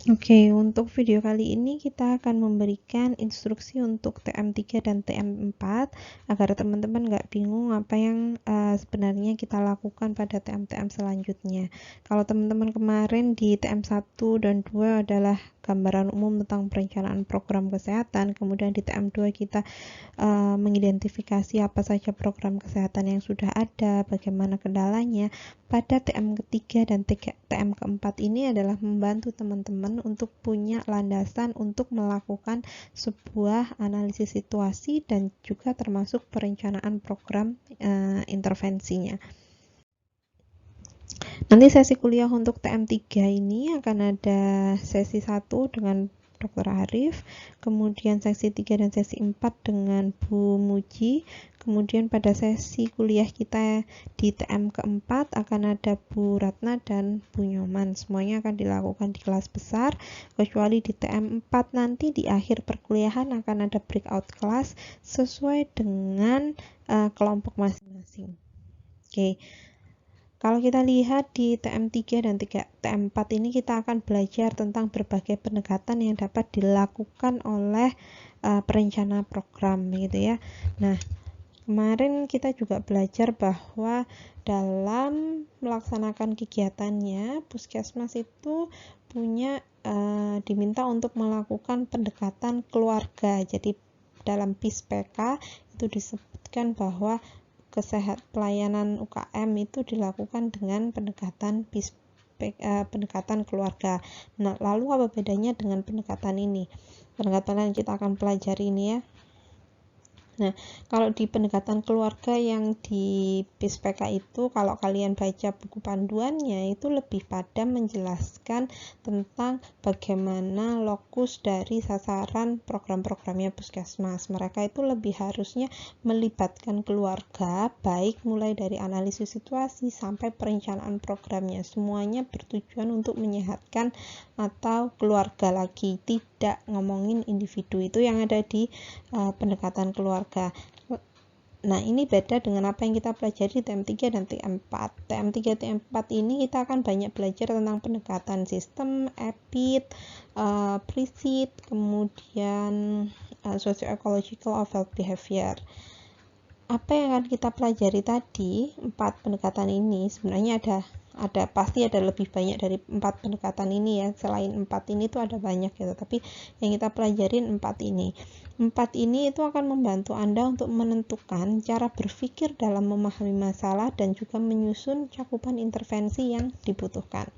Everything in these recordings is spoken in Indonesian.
Oke, untuk video kali ini kita akan memberikan instruksi untuk TM3 dan TM4 agar teman-teman nggak bingung apa yang sebenarnya kita lakukan pada TM-TM selanjutnya. Kalau teman-teman kemarin di TM1 dan 2 adalah gambaran umum tentang perencanaan program kesehatan, kemudian di TM2 kita mengidentifikasi apa saja program kesehatan yang sudah ada, bagaimana kendalanya. Pada TM ketiga dan TM keempat ini adalah membantu teman-teman untuk punya landasan untuk melakukan sebuah analisis situasi dan juga termasuk perencanaan program intervensinya. Nanti sesi kuliah untuk TM3 ini akan ada sesi 1 dengan Dr. Arif, kemudian sesi 3 dan sesi 4 dengan Bu Muji, kemudian pada sesi kuliah kita di TM keempat akan ada Bu Ratna dan Bu Nyoman. Semuanya akan dilakukan di kelas besar, kecuali di TM 4 nanti di akhir perkuliahan akan ada breakout class sesuai dengan kelompok masing-masing. Oke. Kalau kita lihat di TM3 dan TM4 ini kita akan belajar tentang berbagai pendekatan yang dapat dilakukan oleh perencana program gitu ya. Nah, kemarin kita juga belajar bahwa dalam melaksanakan kegiatannya Puskesmas itu punya diminta untuk melakukan pendekatan keluarga. Jadi dalam PISPK itu disebutkan bahwa pelayanan UKM itu dilakukan dengan pendekatan pendekatan keluarga. Nah, lalu apa bedanya dengan pendekatan ini? Pendekatan yang kita akan pelajari ini ya. Nah, kalau di pendekatan keluarga yang di PISPK itu, kalau kalian baca buku panduannya, itu lebih pada menjelaskan tentang bagaimana lokus dari sasaran program-programnya Puskesmas. Mereka itu lebih harusnya melibatkan keluarga, baik mulai dari analisis situasi sampai perencanaan programnya. Semuanya bertujuan untuk menyehatkan atau keluarga lagi, tidak ngomongin individu. Itu yang ada di pendekatan keluarga. Nah, ini beda dengan apa yang kita pelajari di TM3 dan TM4. TM3 TM4 ini kita akan banyak belajar tentang pendekatan sistem, EPID, PRISID, kemudian socio-ecological of health behavior. Apa yang akan kita pelajari tadi, 4 pendekatan ini sebenarnya pasti ada lebih banyak dari 4 pendekatan ini ya. Selain 4 ini tuh ada banyak gitu, tapi yang kita pelajarin 4 ini. 4 ini itu akan membantu Anda untuk menentukan cara berpikir dalam memahami masalah dan juga menyusun cakupan intervensi yang dibutuhkan.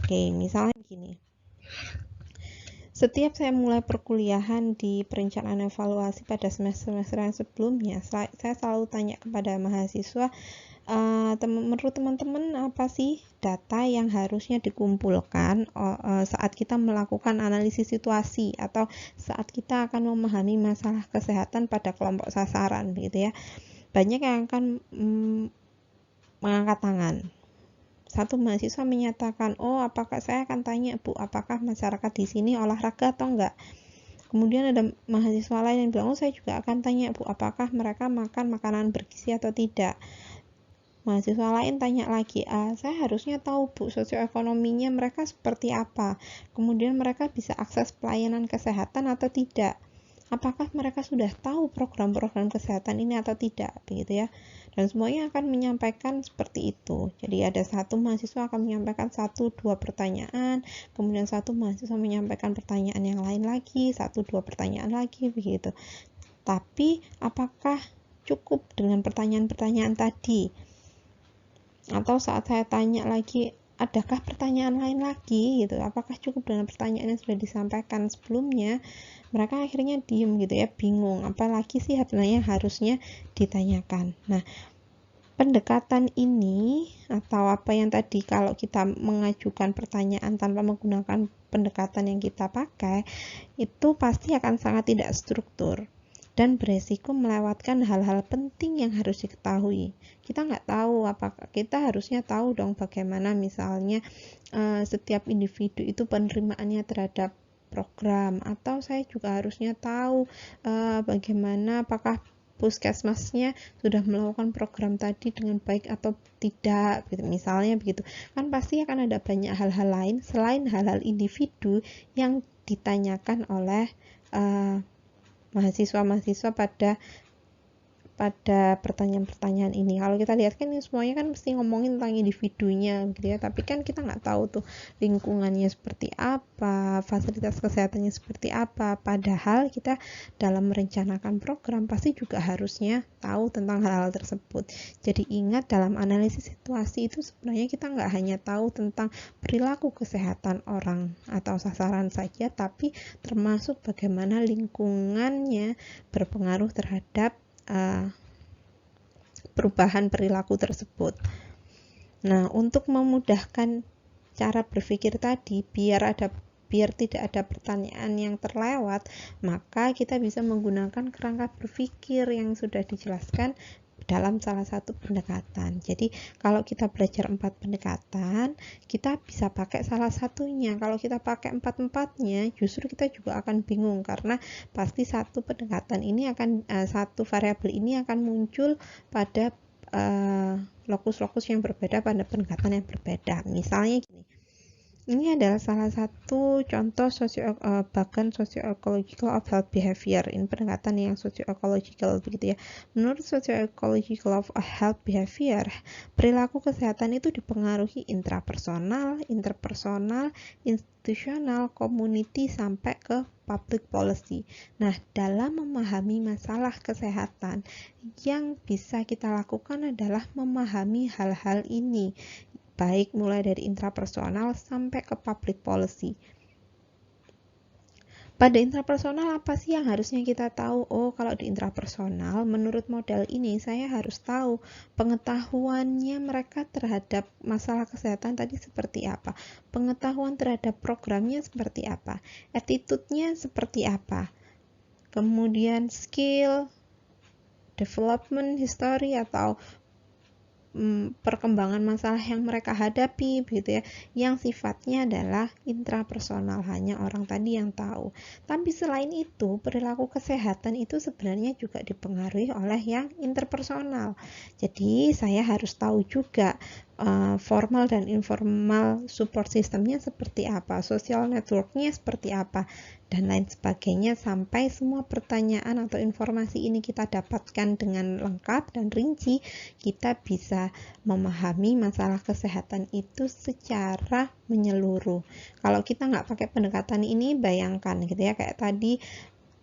Oke, misalnya begini. Setiap saya mulai perkuliahan di perencanaan evaluasi pada semester-semester yang sebelumnya, saya selalu tanya kepada mahasiswa, menurut teman-teman apa sih data yang harusnya dikumpulkan saat kita melakukan analisis situasi atau saat kita akan memahami masalah kesehatan pada kelompok sasaran begitu ya. Banyak yang akan mengangkat tangan. Satu mahasiswa menyatakan, oh apakah saya akan tanya Bu, apakah masyarakat di sini olahraga atau enggak? Kemudian ada mahasiswa lain yang bilang, oh saya juga akan tanya Bu, apakah mereka makan makanan bergizi atau tidak? Mahasiswa lain tanya lagi, saya harusnya tahu Bu, sosioekonominya mereka seperti apa? Kemudian mereka bisa akses pelayanan kesehatan atau tidak? Apakah mereka sudah tahu program-program kesehatan ini atau tidak, begitu ya. Dan semuanya akan menyampaikan seperti itu. Jadi ada satu mahasiswa akan menyampaikan 1-2 pertanyaan, kemudian satu mahasiswa menyampaikan pertanyaan yang lain lagi, 1-2 pertanyaan lagi, begitu. Tapi apakah cukup dengan pertanyaan-pertanyaan tadi? Atau saat saya tanya lagi, adakah pertanyaan lain lagi gitu? Apakah cukup dengan pertanyaan yang sudah disampaikan sebelumnya? Mereka akhirnya diem gitu ya, bingung. Apalagi sih sebenarnya harusnya ditanyakan. Nah, pendekatan ini atau apa yang tadi kalau kita mengajukan pertanyaan tanpa menggunakan pendekatan yang kita pakai, itu pasti akan sangat tidak struktur dan beresiko melewatkan hal-hal penting yang harus diketahui. Kita nggak tahu, apakah kita harusnya tahu dong bagaimana misalnya setiap individu itu penerimaannya terhadap program, atau saya juga harusnya tahu bagaimana apakah puskesmasnya sudah melakukan program tadi dengan baik atau tidak, gitu. Misalnya begitu. Kan pasti akan ada banyak hal-hal lain selain hal-hal individu yang ditanyakan oleh mahasiswa-mahasiswa pada pertanyaan-pertanyaan ini. Kalau kita lihat kan ini semuanya kan mesti ngomongin tentang individunya gitu ya, tapi kan kita nggak tahu tuh lingkungannya seperti apa, fasilitas kesehatannya seperti apa, padahal kita dalam merencanakan program pasti juga harusnya tahu tentang hal-hal tersebut. Jadi ingat, dalam analisis situasi itu sebenarnya kita nggak hanya tahu tentang perilaku kesehatan orang atau sasaran saja, tapi termasuk bagaimana lingkungannya berpengaruh terhadap perubahan perilaku tersebut. Nah, untuk memudahkan cara berpikir tadi, biar tidak ada pertanyaan yang terlewat, maka kita bisa menggunakan kerangka berpikir yang sudah dijelaskan dalam salah satu pendekatan. Jadi kalau kita belajar 4 pendekatan, kita bisa pakai salah satunya. Kalau kita pakai 4-4-nya, justru kita juga akan bingung, karena pasti satu pendekatan ini satu variabel ini akan muncul pada lokus-lokus yang berbeda pada pendekatan yang berbeda. Misalnya gini, ini adalah salah satu contoh bagan socio-ecological of health behavior. Ini pendekatan yang socio-ecological begitu ya. Menurut socio-ecological of health behavior, perilaku kesehatan itu dipengaruhi intrapersonal, interpersonal, institusional, community, sampai ke public policy. Nah, dalam memahami masalah kesehatan, yang bisa kita lakukan adalah memahami hal-hal ini, baik mulai dari intrapersonal sampai ke public policy. Pada intrapersonal apa sih yang harusnya kita tahu? Oh, kalau di intrapersonal, menurut model ini saya harus tahu pengetahuannya mereka terhadap masalah kesehatan tadi seperti apa, pengetahuan terhadap programnya seperti apa, attitude-nya seperti apa, kemudian skill, development history atau perkembangan masalah yang mereka hadapi begitu ya, yang sifatnya adalah intrapersonal, hanya orang tadi yang tahu. Tapi selain itu, perilaku kesehatan itu sebenarnya juga dipengaruhi oleh yang interpersonal. Jadi saya harus tahu juga formal dan informal support systemnya seperti apa, social networknya seperti apa, dan lain sebagainya, sampai semua pertanyaan atau informasi ini kita dapatkan dengan lengkap dan rinci, kita bisa memahami masalah kesehatan itu secara menyeluruh. Kalau kita nggak pakai pendekatan ini, bayangkan gitu ya, kayak tadi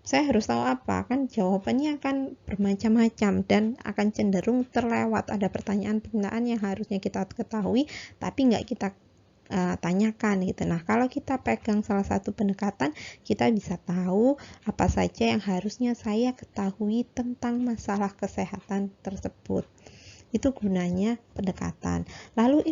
saya harus tahu apa, kan jawabannya akan bermacam-macam dan akan cenderung terlewat. Ada pertanyaan-pertanyaan yang harusnya kita ketahui tapi nggak kita tanyakan gitu. Nah, kalau kita pegang salah satu pendekatan, kita bisa tahu apa saja yang harusnya saya ketahui tentang masalah kesehatan tersebut. Itu gunanya pendekatan. Lalu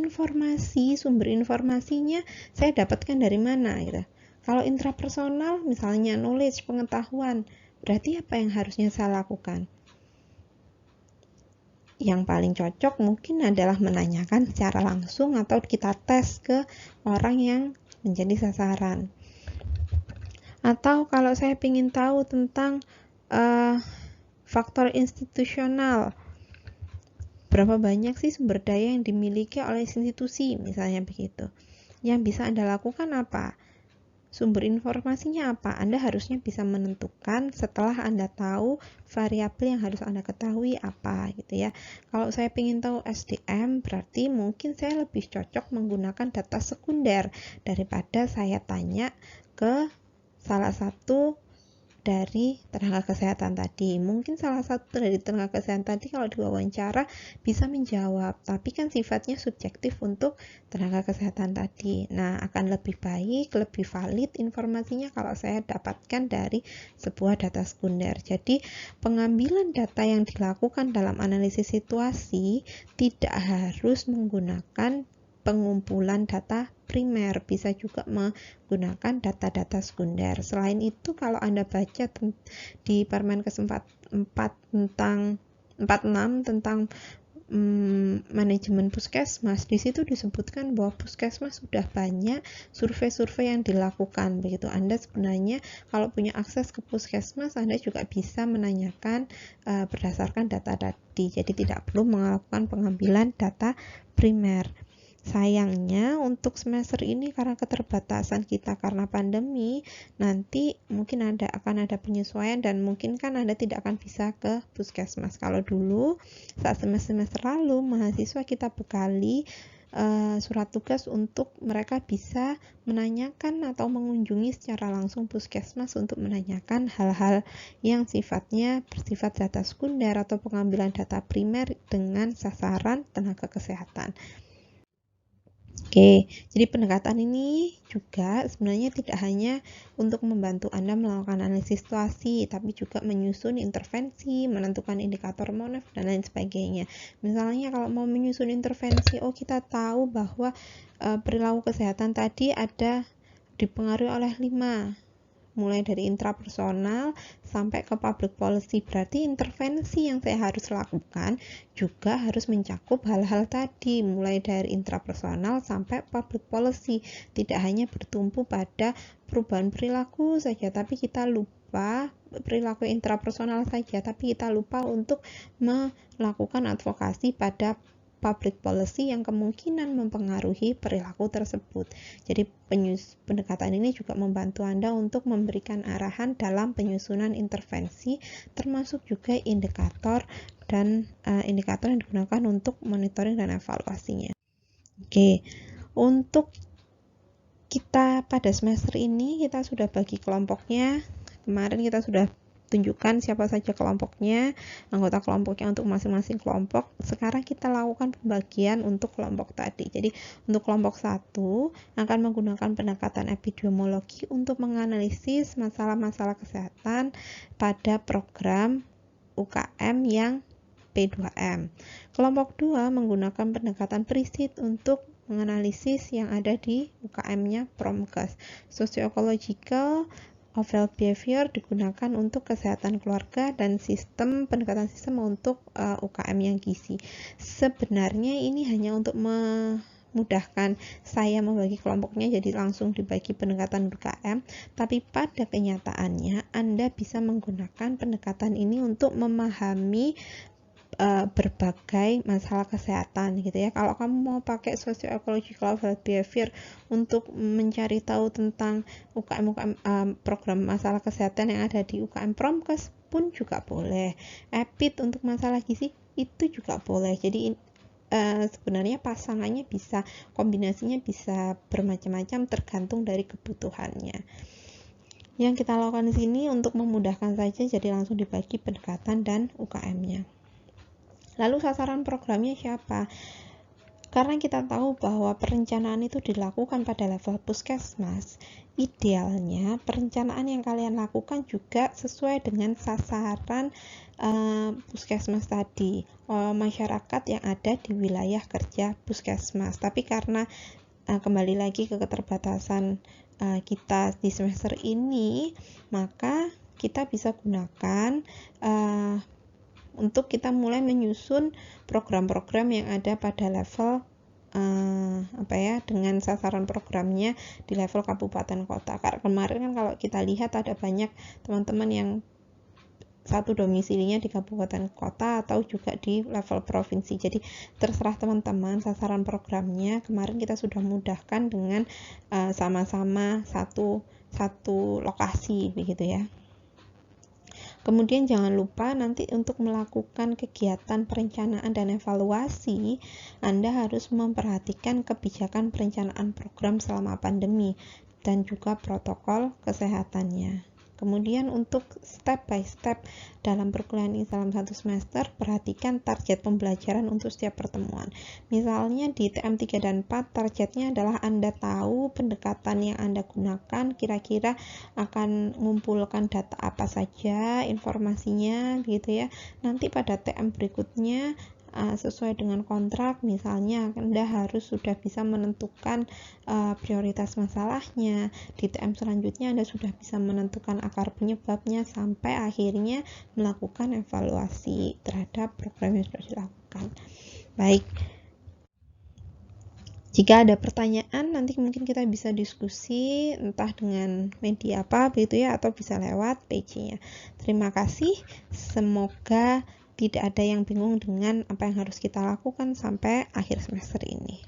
sumber informasinya saya dapatkan dari mana gitu. Kalau intrapersonal, misalnya knowledge, pengetahuan, berarti apa yang harusnya saya lakukan? Yang paling cocok mungkin adalah menanyakan secara langsung atau kita tes ke orang yang menjadi sasaran. Atau kalau saya ingin tahu tentang faktor institusional, berapa banyak sih sumber daya yang dimiliki oleh institusi, misalnya begitu. Yang bisa Anda lakukan apa? Sumber informasinya apa? Anda harusnya bisa menentukan setelah Anda tahu variabel yang harus Anda ketahui apa gitu ya. Kalau saya ingin tahu SDM, berarti mungkin saya lebih cocok menggunakan data sekunder daripada saya tanya ke salah satu dari tenaga kesehatan tadi. Mungkin salah satu dari tenaga kesehatan tadi kalau diwawancara bisa menjawab, tapi kan sifatnya subjektif untuk tenaga kesehatan tadi. Nah, akan lebih baik, lebih valid informasinya kalau saya dapatkan dari sebuah data sekunder. Jadi, pengambilan data yang dilakukan dalam analisis situasi tidak harus menggunakan pengumpulan data primer, bisa juga menggunakan data-data sekunder. Selain itu, kalau Anda baca di Permenkes 46 tentang manajemen puskesmas, di situ disebutkan bahwa puskesmas sudah banyak survei-survei yang dilakukan begitu. Anda sebenarnya kalau punya akses ke puskesmas, Anda juga bisa menanyakan berdasarkan data tadi. Jadi tidak perlu melakukan pengambilan data primer. Sayangnya untuk semester ini karena keterbatasan kita karena pandemi, nanti mungkin akan ada penyesuaian dan mungkin kan Anda tidak akan bisa ke puskesmas. Kalau dulu saat semester lalu mahasiswa kita bekali surat tugas untuk mereka bisa menanyakan atau mengunjungi secara langsung puskesmas untuk menanyakan hal-hal yang sifatnya bersifat data sekunder atau pengambilan data primer dengan sasaran tenaga kesehatan. Oke, jadi pendekatan ini juga sebenarnya tidak hanya untuk membantu Anda melakukan analisis situasi, tapi juga menyusun intervensi, menentukan indikator MONEF, dan lain sebagainya. Misalnya kalau mau menyusun intervensi, kita tahu bahwa perilaku kesehatan tadi ada dipengaruhi oleh 5, mulai dari intrapersonal sampai ke public policy. Berarti intervensi yang saya harus lakukan juga harus mencakup hal-hal tadi, mulai dari intrapersonal sampai public policy. Tidak hanya bertumpu pada perubahan perilaku saja, tapi kita lupa perilaku intrapersonal saja, tapi kita lupa untuk melakukan advokasi pada public policy yang kemungkinan mempengaruhi perilaku tersebut. Jadi pendekatan ini juga membantu Anda untuk memberikan arahan dalam penyusunan intervensi, termasuk juga indikator indikator yang digunakan untuk monitoring dan evaluasinya. Oke, untuk kita pada semester ini kita sudah bagi kelompoknya. Kemarin kita sudah tunjukkan siapa saja kelompoknya, anggota kelompoknya untuk masing-masing kelompok. Sekarang kita lakukan pembagian untuk kelompok tadi. Jadi untuk kelompok 1 akan menggunakan pendekatan epidemiologi untuk menganalisis masalah-masalah kesehatan pada program UKM yang P2M. Kelompok 2 menggunakan pendekatan prinsip untuk menganalisis yang ada di UKM-nya Promkes. Socio-ecological overall behavior digunakan untuk kesehatan keluarga dan pendekatan sistem untuk UKM yang gizi. Sebenarnya ini hanya untuk memudahkan saya membagi kelompoknya, jadi langsung dibagi pendekatan UKM, tapi pada kenyataannya Anda bisa menggunakan pendekatan ini untuk memahami berbagai masalah kesehatan gitu ya. Kalau kamu mau pakai socio-ecological behavior untuk mencari tahu tentang UKM program masalah kesehatan yang ada di UKM Promkes pun juga boleh. EPID untuk masalah gizi itu juga boleh. Jadi sebenarnya pasangannya bisa, kombinasinya bisa bermacam-macam tergantung dari kebutuhannya. Yang kita lakukan di sini untuk memudahkan saja, jadi langsung dibagi pendekatan dan UKM-nya. Lalu sasaran programnya siapa? Karena kita tahu bahwa perencanaan itu dilakukan pada level puskesmas, idealnya perencanaan yang kalian lakukan juga sesuai dengan sasaran puskesmas tadi, masyarakat yang ada di wilayah kerja puskesmas. Tapi karena kembali lagi ke keterbatasan kita di semester ini, maka kita bisa gunakan untuk kita mulai menyusun program-program yang ada pada level dengan sasaran programnya di level kabupaten kota. Karena kemarin kan kalau kita lihat ada banyak teman-teman yang satu domisilinya di kabupaten kota atau juga di level provinsi. Jadi terserah teman-teman sasaran programnya. Kemarin kita sudah mudahkan dengan sama-sama satu lokasi begitu ya. Kemudian jangan lupa nanti untuk melakukan kegiatan perencanaan dan evaluasi, Anda harus memperhatikan kebijakan perencanaan program selama pandemi dan juga protokol kesehatannya. Kemudian untuk step by step dalam perkuliahan ini dalam satu semester, perhatikan target pembelajaran untuk setiap pertemuan. Misalnya di TM3 dan 4, targetnya adalah Anda tahu pendekatan yang Anda gunakan kira-kira akan mengumpulkan data apa saja, informasinya gitu ya. Nanti pada TM berikutnya sesuai dengan kontrak, misalnya Anda harus sudah bisa menentukan prioritas masalahnya. Di TM selanjutnya Anda sudah bisa menentukan akar penyebabnya sampai akhirnya melakukan evaluasi terhadap program yang sudah dilakukan. Baik, jika ada pertanyaan nanti mungkin kita bisa diskusi entah dengan media apa begitu ya, atau bisa lewat page-nya. Terima kasih, semoga tidak ada yang bingung dengan apa yang harus kita lakukan sampai akhir semester ini.